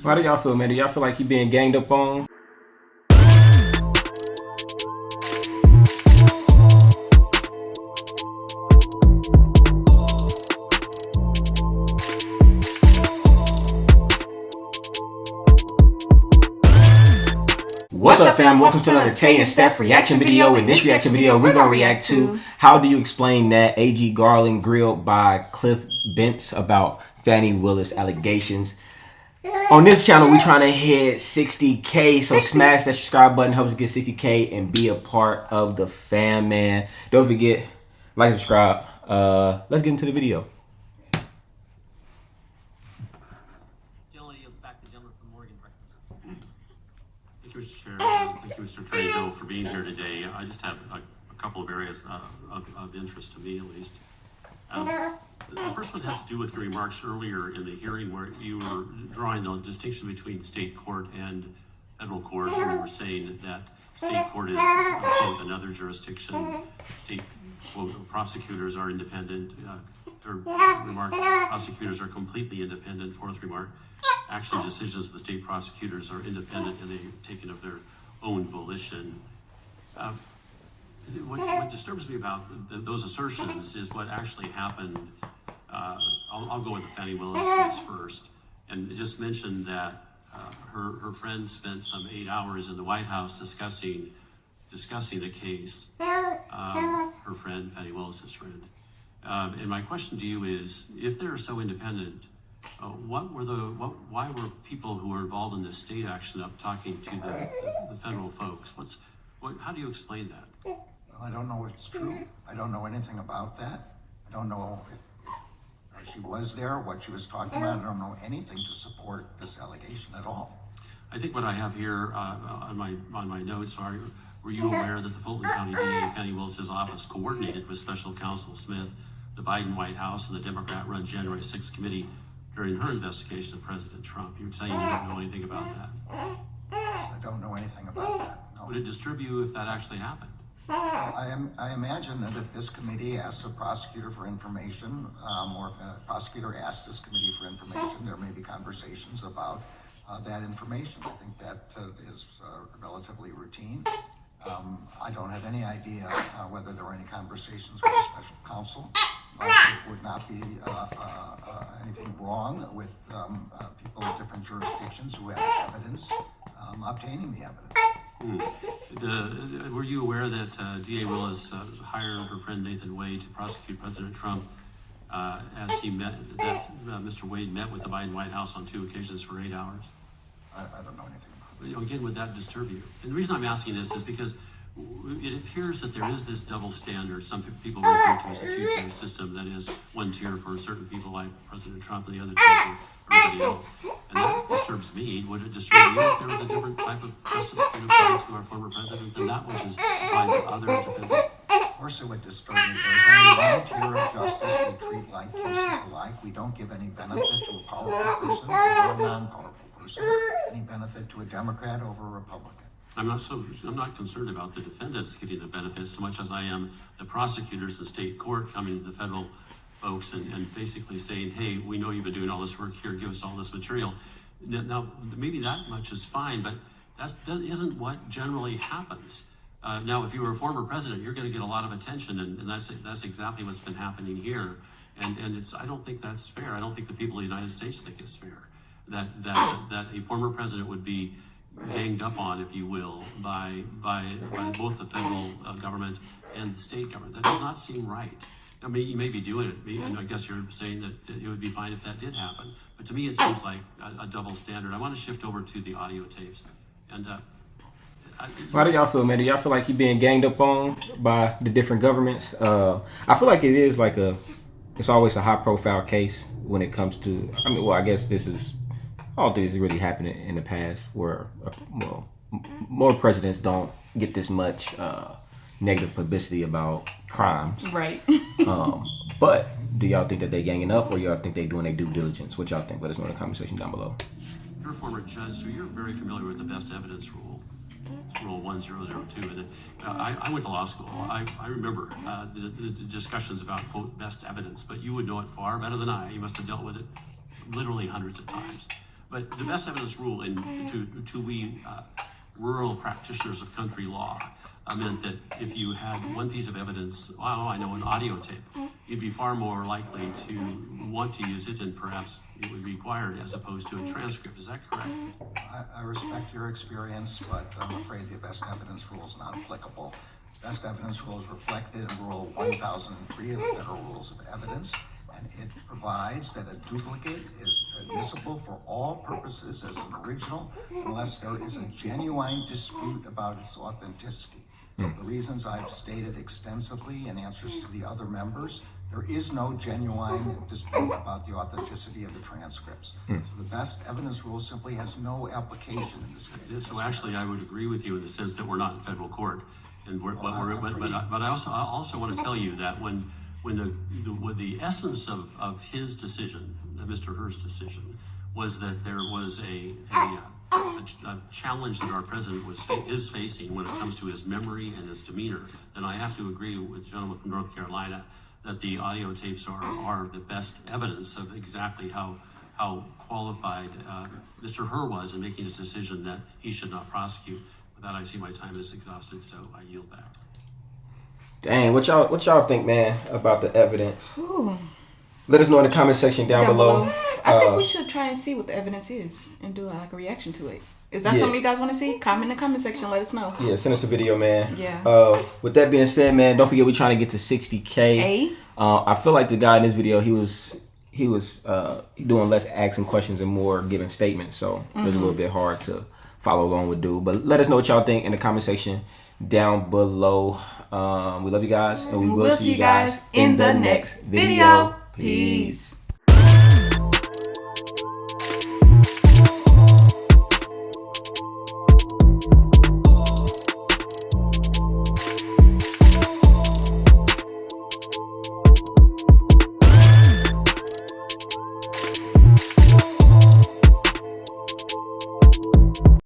How do y'all feel, man? Do y'all feel like you being ganged up on? What's up, fam? Welcome to another Tay and Steph reaction video. In this reaction video, we're going to react to how do you explain that AG Garland grilled by Cliff Bentz about Fani Willis allegations. On this channel, we're trying to hit 60K, so smash that subscribe button, helps us get 60K and be a part of the fam, man. Don't forget, like, subscribe. Let's get into the video. Thank you, Mr. Chair. Thank you, Mr. Attorney General, for being here today. I just have a couple of areas of interest to me, at least. The first one has to do with your remarks earlier in the hearing where you were drawing the distinction between state court and federal court, and you were saying that state court is, quote, another jurisdiction. State, quote, prosecutors are independent. Third remark, prosecutors are completely independent. Fourth remark, actually decisions of the state prosecutors are independent and they're taken of their own volition. What disturbs me about those assertions is what actually happened. I'll go with the Fani Willis case first, and just mention that her friend spent some 8 hours in the White House discussing the case. Her friend, Fani Willis's friend. And my question to you is, if they're so independent, why were people who were involved in this state action up talking to the federal folks? How do you explain that? Well, I don't know if it's true. I don't know anything about that. I don't know if she was there, what she was talking about. I don't know anything to support this allegation at all. I think what I have here on my notes are, were you aware that the Fulton County DA, Fani Willis's office, coordinated with Special Counsel Smith, the Biden White House, and the Democrat-run January 6th committee during her investigation of President Trump? You were saying you don't know anything about that. Yes, I don't know anything about that. No. Would it disturb you if that actually happened? Well, I imagine that if this committee asks a prosecutor for information, or if a prosecutor asks this committee for information, there may be conversations about that information. I think that is relatively routine. I don't have any idea whether there were any conversations with the special counsel. It would not be anything wrong with people in different jurisdictions who have evidence obtaining the evidence. Were you aware that DA Willis hired her friend Nathan Wade to prosecute President Trump as he met, that Mr. Wade met with the Biden White House on 2 occasions for 8 hours? I don't know anything about it. Again, would that disturb you? And the reason I'm asking this is because it appears that there is this double standard. Some people refer to as a two-tier system, that is, one tier for certain people like President Trump and the other tier for everybody else. And that disturbs me. Would it disturb you if there was a different type of justice being applied to our former president than that which is applied to other defendants? Of course it would disturb me. There's only one tier of justice. We treat like cases alike. We don't give any benefit to a powerful person over a non-powerful person. Any benefit to a Democrat over a Republican. I'm not concerned about the defendants getting the benefits so much as I am the prosecutors, the state court coming to the federal folks and basically saying, hey, we know you've been doing all this work here, give us all this material. Now, maybe that much is fine, but that isn't what generally happens. Now, if you were a former president, you're going to get a lot of attention, and that's exactly what's been happening here. And I don't think that's fair. I don't think the people of the United States think it's fair that a former president would be ganged up on, if you will, by both the federal government and the state government. That does not seem right. I mean, you may be doing it, and I guess you're saying that it would be fine if that did happen. But to me, it seems like a double standard. I want to shift over to the audio tapes. And how do y'all feel, man? Do y'all feel like you're being ganged up on by the different governments? I feel like it is like it's always a high-profile case when it comes to, I guess this is, I don't think this has really happened in the past where, more presidents don't get this much negative publicity about crimes. Right. But do y'all think that they ganging up, or y'all think they doing their due diligence? What y'all think? Let us know in the comment section down below. You're a former judge, so you're very familiar with the best evidence rule. It's Rule 1002. And I went to law school. I remember the discussions about, quote, best evidence, but you would know it far better than I. You must have dealt with it literally hundreds of times. But the best evidence rule to we rural practitioners of country law meant that if you had one piece of evidence, an audio tape, you'd be far more likely to want to use it, and perhaps it would be required as opposed to a transcript. Is that correct? I respect your experience, but I'm afraid the best evidence rule is not applicable. Best evidence rule is reflected in Rule 1003 of the Federal Rules of Evidence, and it provides that a duplicate is admissible for all purposes as an original unless there is a genuine dispute about its authenticity. The reasons I've stated extensively in answers to the other members, there is no genuine dispute about the authenticity of the transcripts. So the best evidence rule simply has no application in this case. So actually, I would agree with you in the sense that we're not in federal court, and but I also want to tell you that when the essence of his decision, Mr. Hurst's decision, was that there was a challenge that our president is facing when it comes to his memory and his demeanor, then I have to agree with the gentleman from North Carolina that the audio tapes are the best evidence of exactly how qualified Mr. Hur was in making his decision that he should not prosecute. With that, I see my time is exhausted, so I yield back. Dang, what y'all think, man, about the evidence? Ooh. Let us know in the comment section down below. I think we should try and see what the evidence is and do a reaction to it. Is that something you guys want to see? Comment in the comment section. Let us know. Yeah, send us a video, man. Yeah. With that being said, man, don't forget we're trying to get to 60K. I feel like the guy in this video, he was doing less asking questions and more giving statements, so it was a little bit hard to follow along with dude. But let us know what y'all think in the comment section down below. We love you guys, and we will see you guys in the next video. Peace.